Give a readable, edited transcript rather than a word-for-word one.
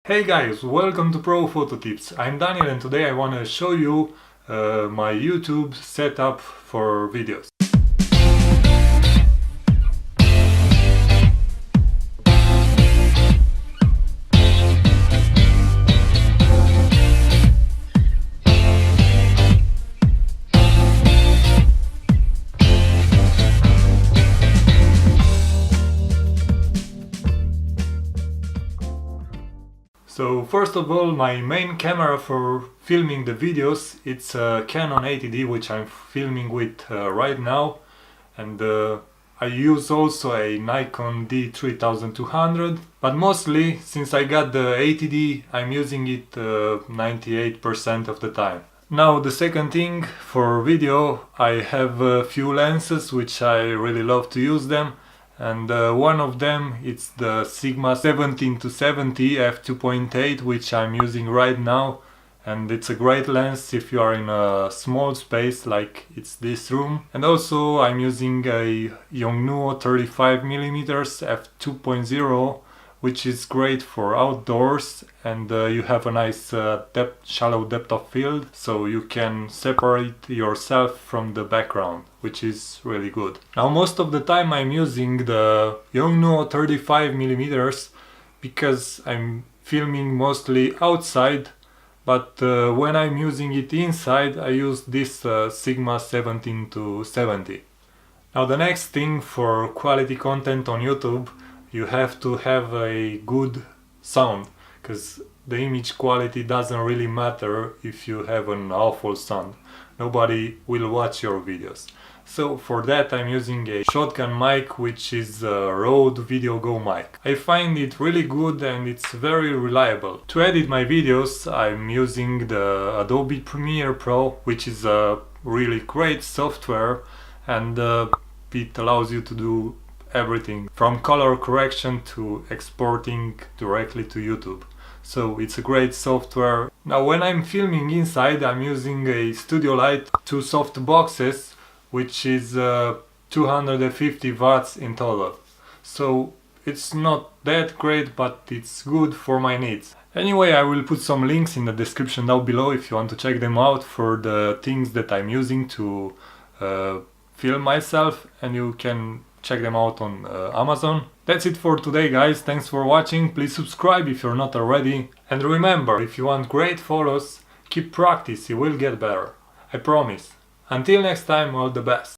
Hey guys, welcome to Pro Photo Tips. I'm Daniel and today I want to show you my YouTube setup for videos. So first of all, my main camera for filming the videos, it's a Canon 80D which I'm filming with right now, and I use also a Nikon D3200, but mostly since I got the 80D I'm using it 98% of the time. Now the second thing, for video I have a few lenses which I really love to use them. And one of them, it's the Sigma 17-70 f2.8, which I'm using right now, and it's a great lens if you are in a small space like it's this room. And also I'm using a Yongnuo 35mm f2.0, which is great for outdoors, and you have a nice shallow depth of field, so you can separate yourself from the background, which is really good. Now most of the time I'm using the Yongnuo 35mm because I'm filming mostly outside, but when I'm using it inside I use this Sigma 17-70. Now the next thing, for quality content on YouTube, you have to have a good sound, because the image quality doesn't really matter if you have an awful sound. Nobody will watch your videos. So for that I'm using a shotgun mic, which is a Rode Video Go mic. I find it really good and it's very reliable. To edit my videos I'm using the Adobe Premiere Pro, which is a really great software, and it allows you to do everything from color correction to exporting directly to YouTube. So it's a great software. Now when I'm filming inside I'm using a studio light, two soft boxes, which is 250 watts in total. So it's not that great, but it's good for my needs. Anyway, I will put some links in the description down below if you want to check them out for the things that I'm using to film myself, and you can check them out on Amazon. That's it for today, guys. Thanks for watching. Please subscribe if you're not already. And remember, if you want great photos, keep practice, you will get better. I promise. Until next time, all the best.